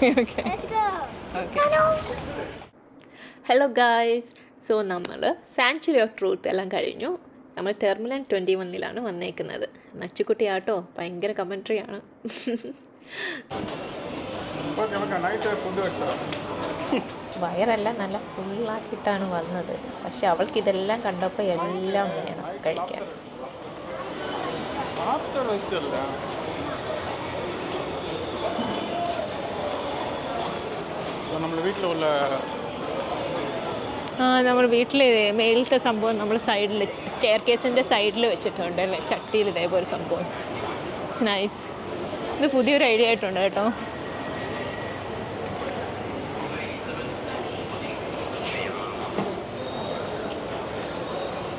Okay. Let's go. Okay. Hello guys, so നമ്മൾ sanctuary of truth എല്ലാം കഴിഞ്ഞു. നമ്മൾ ടെർമിനൽ 21 വന്നേക്കുന്നത്. നച്ചുക്കുട്ടി ആട്ടോ ഭയങ്കര കമൻട്രിയാണ്. വയറെല്ലാം നല്ല ഫുള്ളാക്കിയിട്ടാണ് വന്നത്. പക്ഷെ അവൾക്ക് ഇതെല്ലാം കണ്ടപ്പോൾ എല്ലാം വേണം കഴിക്കാൻ. നമ്മൾ വീട്ടിൽ മേലത്തെ സംഭവം നമ്മൾ സൈഡിൽ സ്റ്റെയർ കേസിൻ്റെ സൈഡിൽ വെച്ചിട്ടുണ്ട് അല്ലേ, ചട്ടിയിൽ ഇതേപോലെ സംഭവം. It's nice. ഇത് പുതിയൊരു ഐഡിയ ആയിട്ടുണ്ട് കേട്ടോ.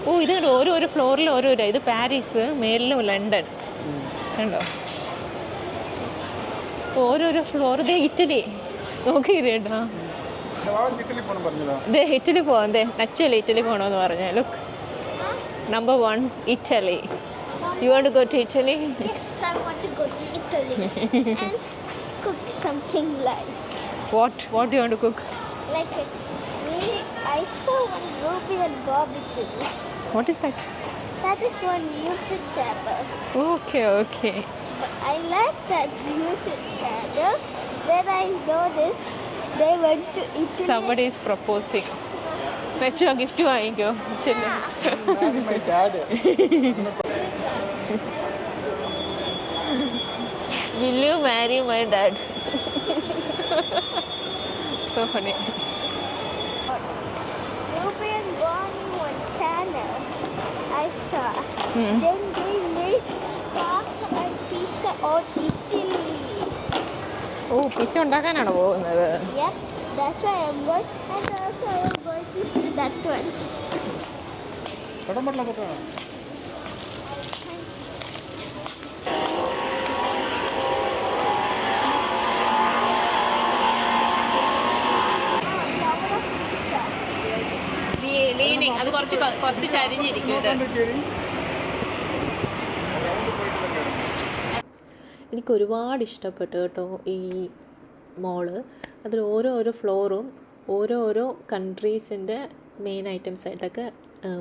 ഓ, ഇത് ഓരോരോ ഫ്ലോറിൽ ഓരോരോ. ഇത് പാരീസ്, മേളിലും ലണ്ടൻ കണ്ടോ, ഓരോരോ ഫ്ലോർ. ഇത് ഇറ്റലി നോക്കിയിട്ടോ. ഇറ്റലി പോവാം. നച്ചല്ലേ ഇറ്റലി പോകണമെന്ന് പറഞ്ഞ. Look, number 1 Italy. You want to go to Italy? Yes, I want to go to Italy and cook something like. What do you want to cook? Like I saw one Ruby and Bobby thing. What is that? That is one YouTube channel. Okay. But I like that YouTube channel. Then I noticed they went to Italy. Somebody is proposing. Fetch a gift വാങ്ങിക്കോ. My dad. Will you marry my dad? So funny. Ruby and Bobby one channel I saw. Then they made pasta and pizza on Italy. ഓ, pizza ഉണ്ടാക്കാനാണോ പോകുന്നത്? Yeah, that's why I'm going. And also I'm going to see that one. Leaning അത് കുറച്ച് ചരിഞ്ഞിരിക്കും. എനിക്ക് ഒരുപാട് ഇഷ്ടപ്പെട്ടു കേട്ടോ ഈ മോള്. അതിൽ ഓരോരോ ഫ്ലോറും ഓരോരോ കൺട്രീസിൻ്റെ മെയിൻ ഐറ്റംസ് ആയിട്ടൊക്കെ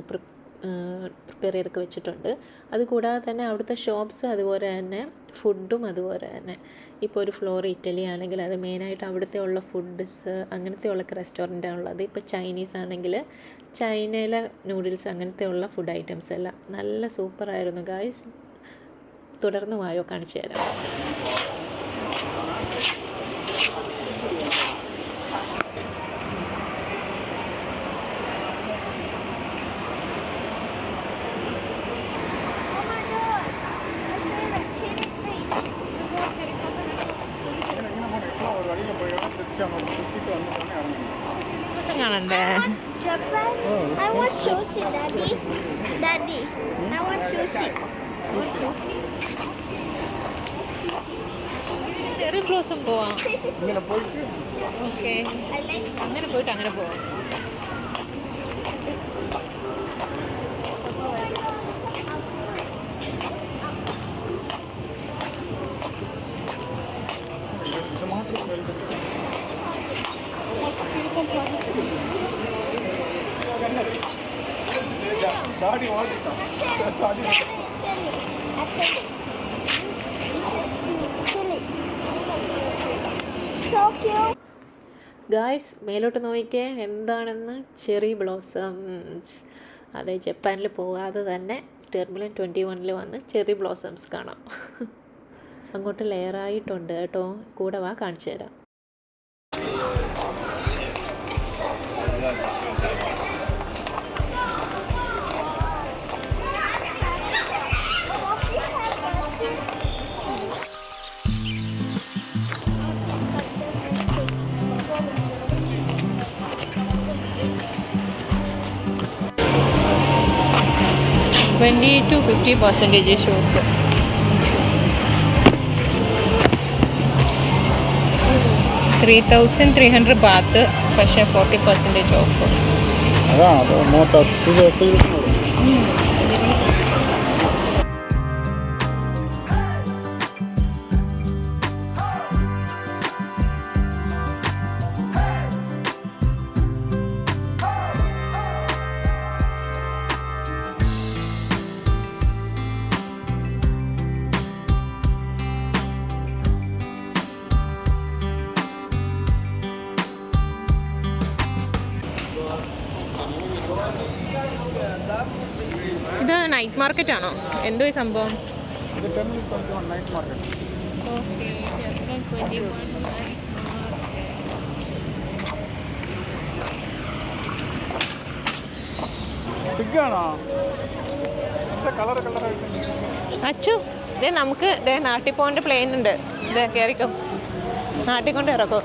പ്രിപ്പയർ ചെയ്തൊക്കെ വെച്ചിട്ടുണ്ട്. അതുകൂടാതെ തന്നെ അവിടുത്തെ ഷോപ്സ്, അതുപോലെ തന്നെ ഫുഡും അതുപോലെ തന്നെ. ഇപ്പോൾ ഒരു ഫ്ലോർ ഇറ്റലി ആണെങ്കിൽ അത് മെയിനായിട്ട് അവിടുത്തെ ഉള്ള ഫുഡ്സ് അങ്ങനത്തെ ഉള്ള റെസ്റ്റോറൻറ്റാണ് ഉള്ളത്. ഇപ്പോൾ ചൈനീസ് ആണെങ്കിൽ ചൈനയിലെ നൂഡിൽസ് അങ്ങനത്തെ ഉള്ള ഫുഡ് ഐറ്റംസ് എല്ലാം നല്ല സൂപ്പറായിരുന്നു ഗായ്സ്. തുടർന്ന് വായോ കാണിച്ചു തരാം. കാണണ്ടേ? Japan. I want sushi, Daddy. I want sushi. ചെറിയ ബ്ലോസം പോവാം. ഓക്കെ, I like അങ്ങനെ പോയിട്ട് അങ്ങനെ പോവാം. Tokyo. ഗായ്സ്, മേലോട്ട് നോക്കിക്കേ എന്താണെന്ന്. Cherry blossoms. അതെ, ജപ്പാനിൽ പോകാതെ തന്നെ ടെർമിനൽ 21 വന്ന് ചെറി ബ്ലോസംസ് കാണാം. അങ്ങോട്ട് ലെയറായിട്ടുണ്ട് കേട്ടോ. കൂടെ വാ, കാണിച്ചു തരാം. to 50% shows. 3,300 baht, പക്ഷേ 40% ഓഫ്. അതാണ് അത് നോക്കാം. നൈറ്റ് മാർക്കറ്റ് ആണോ? എന്തോ ഈ സംഭവം? ഇത് terminal 21 night market. Okay, terminal 21 പിഗാണോ? എന്താ കളറായിട്ട്? അച്ചു, ഇതേ നമുക്ക് ഇതേ നാട്ടിൽ പോകേണ്ട പ്ലെയിൻ ഉണ്ട്. ഇതേ കയറിക്കോ, നാട്ടിൽ കൊണ്ട് ഇറക്കും.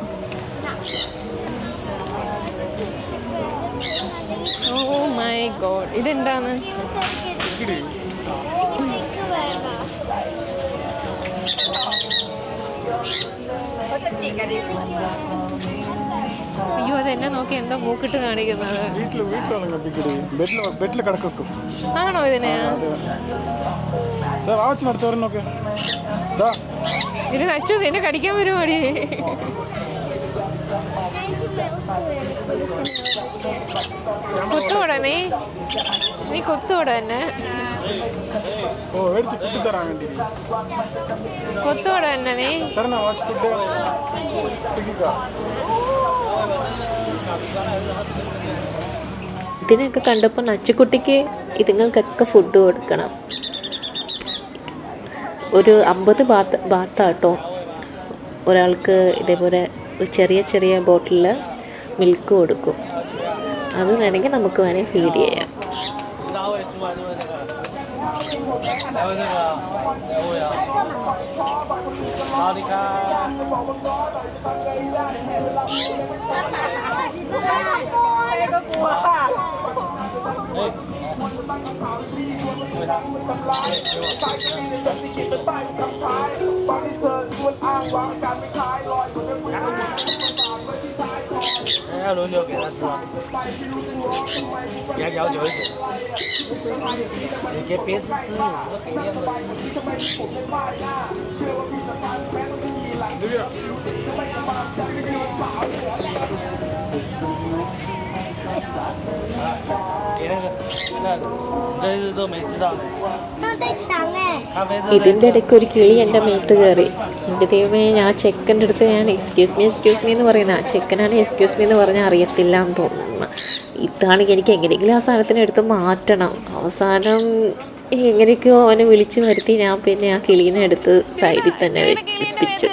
ഓ മൈ ഗോഡ്, ഇതെന്താണ്? അയ്യോ, അതെന്നെ നോക്കി എന്താ മൂക്കിട്ട് കാണിക്കുന്നത്. ബെഡിൽ കിടക്കും. ആണോ ഇതിന്? നോക്ക്. ഇത് നച്ചു, നിന്നെ കടിക്കാൻ വരുമോടി? കുത്തുകൂടെ നീ കുത്തുകൂടെ തന്നെ? കുത്തുകൂടെ തന്നെ നീ? ഇതിനൊക്കെ കണ്ടപ്പോൾ നച്ചുകുട്ടിക്ക് ഇതുങ്ങൾക്കൊക്കെ ഫുഡ് കൊടുക്കണം. ഒരു 50 ബാത്താട്ടോ ഒരാൾക്ക്. ഇതേപോലെ ചെറിയ ചെറിയ ബോട്ടിലിൽ മിൽക്ക് കൊടുക്കും. അത് വേണമെങ്കിൽ നമുക്ക് വേണമെങ്കിൽ ഫീഡ് ചെയ്യാം.要轮流给他吃啊，你要咬久一点。你给别人吃，我们给别人吃。给那个，这都没知道呢。他在抢哎。 ഇതിൻ്റെ ഇടയ്ക്ക് ഒരു കിളി എൻ്റെ മേത്ത് കയറി. എൻ്റെ ദൈവമേ, ഞാൻ ചെക്കൻ്റെ അടുത്ത് ഞാൻ എക്സ്ക്യൂസ് മീ എന്ന് പറയുന്ന ആ ചെക്കനാണ് എക്സ്ക്യൂസ് മീ എന്ന് പറഞ്ഞാൽ അറിയത്തില്ല എന്ന് തോന്നുന്നു. ഇതാണെങ്കിൽ എനിക്ക് എങ്ങനെയെങ്കിലും ആ സാധനത്തിന് എടുത്ത് മാറ്റണം. അവസാനം എങ്ങനെയൊക്കെയോ അവനെ വിളിച്ച് വരുത്തി ഞാൻ പിന്നെ ആ കിളീനെ എടുത്ത് സൈഡിൽ തന്നെ വെപ്പിച്ചു.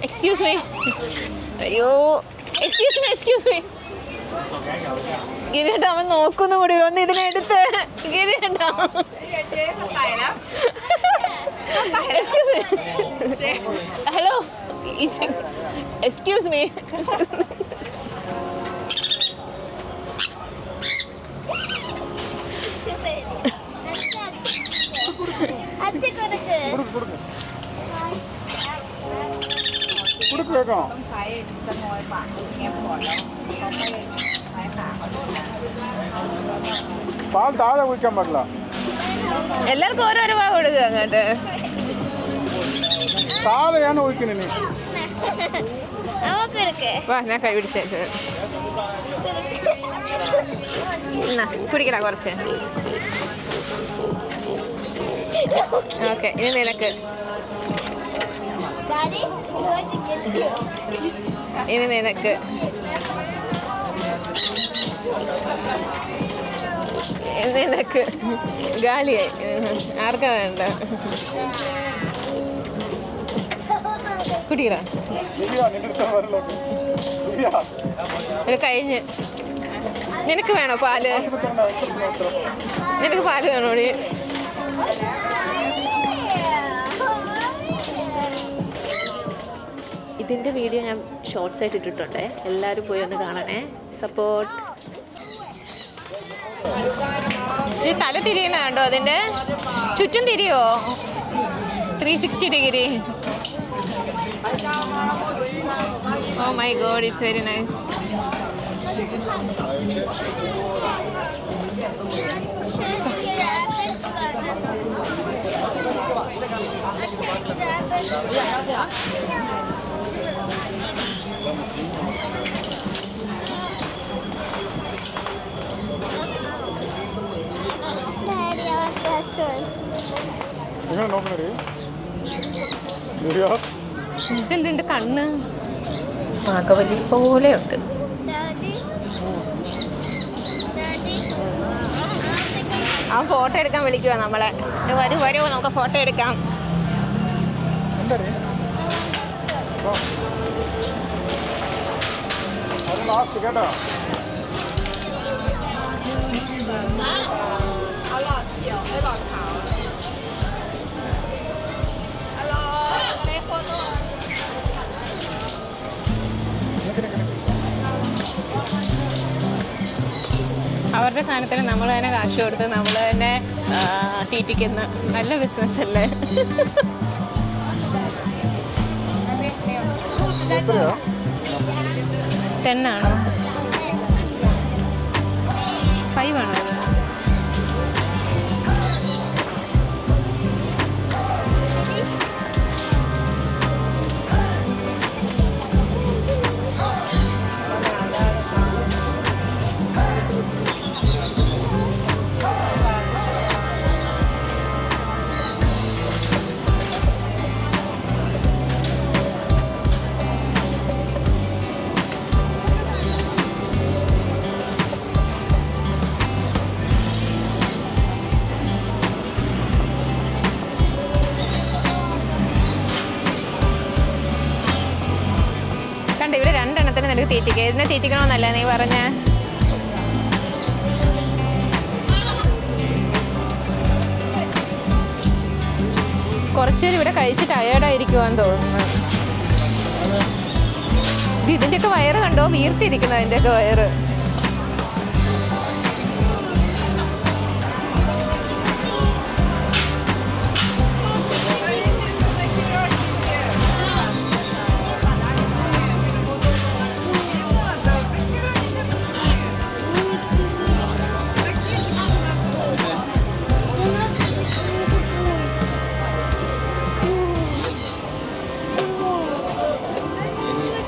എക്സ്ക്യൂസ് മീ അയ്യോ, എക്സ്ക്യൂസ് മീ ഗിരിയേട്ട, അവൻ നോക്കുന്നു കൂടി ഒന്ന് ഇതിനെടുത്ത്. ഗിരിയേട്ട, ഹലോ, എക്സ്ക്യൂസ് മീ. പാൽ താഴെ ഒഴിക്കാൻ പാടില്ല. എല്ലാവർക്കും ഓരോരോ ഭാഗം കൊടുക്കുക അങ്ങോട്ട്. താഴെയാണ് ഒഴിക്കണേ. വാ, ഞാൻ കൈ പിടിച്ചേക്ക്. കുടിക്കടാ കുറച്ച്. ഓക്കെ, ഇനി നിനക്ക്. ഇനി നിനക്ക്. നിനക്ക് ഗാലിയായി. ആർക്കാ വേണ്ട? കുടിക്കടാ. ഒരു കഴിഞ്ഞ്. നിനക്ക് വേണോ പാല്? നിനക്ക് പാല് വേണോടി? ഇതിൻ്റെ വീഡിയോ ഞാൻ ഷോർട്സ് ആയിട്ട് ഇട്ടിട്ടുണ്ട്. എല്ലാവരും പോയി ഒന്ന് കാണണേ. സപ്പോർട്ട്. ഇത് തല തിരിയുന്ന കണ്ടോ? അതിൻ്റെ ചുറ്റും തിരിയോ? 360 degree. Oh my god, it's very nice. ഇതെന്തിൻ്റെ കണ്ണ് നാഗവലി പോലെയുണ്ട്. അവൻ ഫോട്ടോ എടുക്കാൻ വിളിക്കുക നമ്മളെ. വരുമോ നമുക്ക് ഫോട്ടോ എടുക്കാം. എന്താ അത് ലാസ്റ്റ് കേട്ടോ. അവരുടെ സാധനത്തിന് നമ്മൾ തന്നെ കാശ് കൊടുത്ത് നമ്മൾ തന്നെ തീറ്റിക്കുന്ന നല്ല ബിസിനസ് അല്ലേ? എത്രയോ 10 ആണോ 5 ആണോ അത്? ഇവിടെ 2 എണ്ണത്തിന് നിനക്ക് തീറ്റിക്കുക. ഇതിനെ തീറ്റിക്കണമെന്നല്ല നീ പറഞ്ഞ? കുറച്ചുപേര് ഇവിടെ കഴിച്ച് ടയേർഡായിരിക്കുവാന്ന് തോന്നുന്നു. ഇതിൻ്റെയൊക്കെ വയറ് കണ്ടോ? വീർത്തിരിക്കുന്നു അതിൻ്റെയൊക്കെ വയറ്.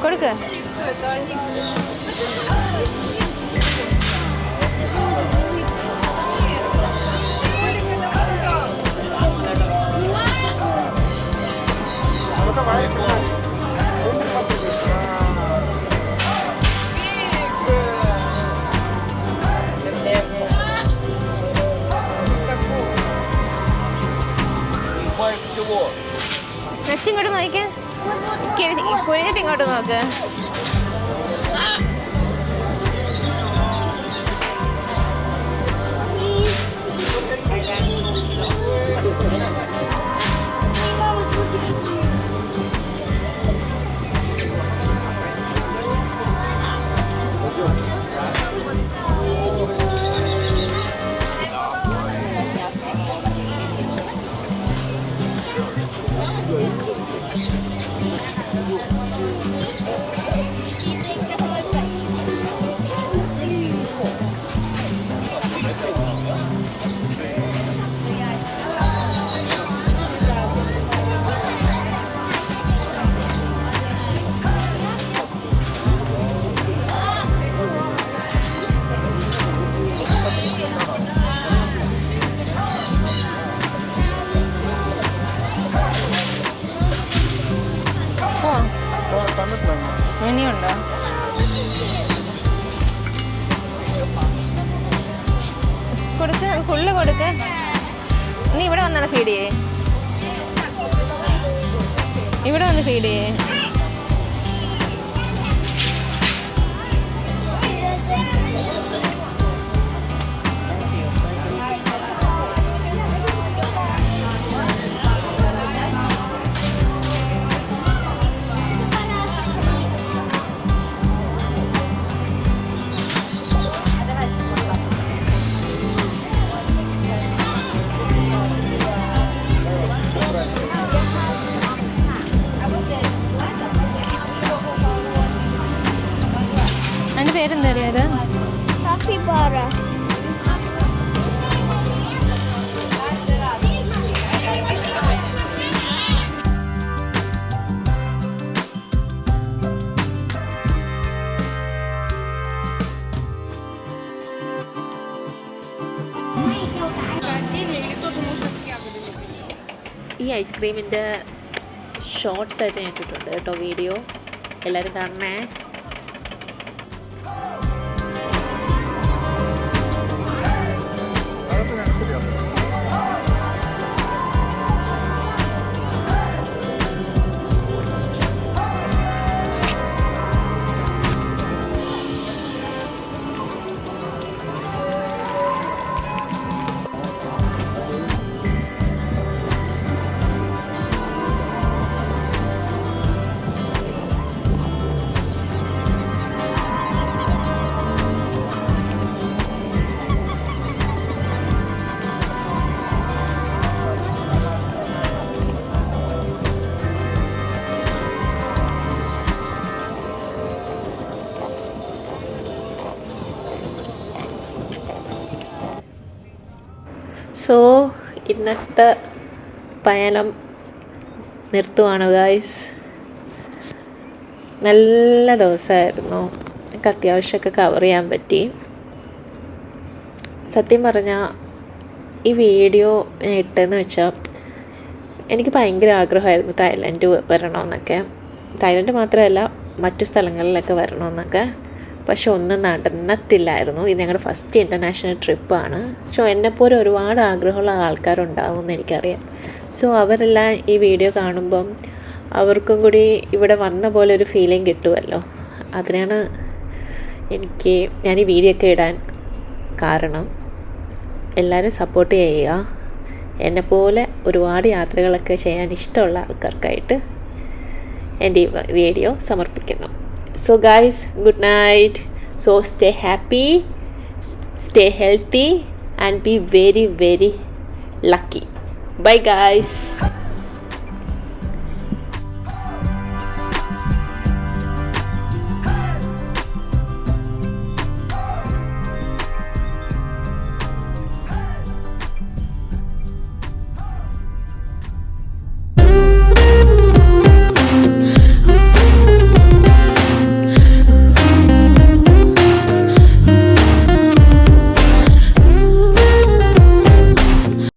കൊടുക്ക്. ഇങ്ങോട്ട് നോക്കിയാ കുഴിഞ്ഞിട്ട് ഇങ്ങോട്ട് നോക്ക്. ഇനിയുണ്ടോ? കൊടുക്ക്, ഫുള്ള് കൊടുക്ക്. നീ ഇവിടെ വന്നാണ് ഫീഡ് ചെയ്യേ. ഇവിടെ വന്ന് ഫീഡ് ചെയ്യേ. അതിൻ്റെ പേരെന്താ അറിയാത്? Capybara. ഈ ഐസ്ക്രീമിൻ്റെ ഷോർട്സ് ആയിട്ട് ഞാൻ ഇട്ടിട്ടുണ്ട് കേട്ടോ വീഡിയോ. എല്ലാവരും കാണണേ. ശരിയാ. സോ ഇന്നത്തെ പയനം നിർത്തുവാണ് ഗായ്സ്. നല്ല ദിവസമായിരുന്നു. എനിക്ക് അത്യാവശ്യമൊക്കെ കവർ ചെയ്യാൻ പറ്റി. സത്യം പറഞ്ഞാൽ ഈ വീഡിയോ ഇട്ടെന്ന് വെച്ചാൽ എനിക്ക് ഭയങ്കര ആഗ്രഹമായിരുന്നു തായ്ലൻഡ് വരണമെന്നൊക്കെ. തായ്ലൻഡ് മാത്രമല്ല മറ്റു സ്ഥലങ്ങളിലൊക്കെ വരണമെന്നൊക്കെ. പക്ഷെ ഒന്നും നടന്നിട്ടില്ലായിരുന്നു. ഇത് ഞങ്ങളുടെ ഫസ്റ്റ് ഇൻ്റർനാഷണൽ ട്രിപ്പാണ്. സോ എന്നെപ്പോലെ ഒരുപാട് ആഗ്രഹമുള്ള ആൾക്കാരുണ്ടാവും എന്ന് എനിക്കറിയാം. സോ അവരെല്ലാം ഈ വീഡിയോ കാണുമ്പം അവർക്കും കൂടി ഇവിടെ വന്ന പോലെ ഒരു ഫീലിംഗ് കിട്ടുമല്ലോ. അതിനാണ് ഞാൻ ഈ വീഡിയോ ഒക്കെ ഇടാൻ കാരണം. എല്ലാവരും സപ്പോർട്ട് ചെയ്യുക. എന്നെപ്പോലെ ഒരുപാട് യാത്രകളൊക്കെ ചെയ്യാൻ ഇഷ്ടമുള്ള ആൾക്കാർക്കായിട്ട് എൻ്റെ ഈ വീഡിയോ സമർപ്പിക്കുന്നു. So guys, good night. So stay happy, stay healthy and be very, very lucky. Bye guys.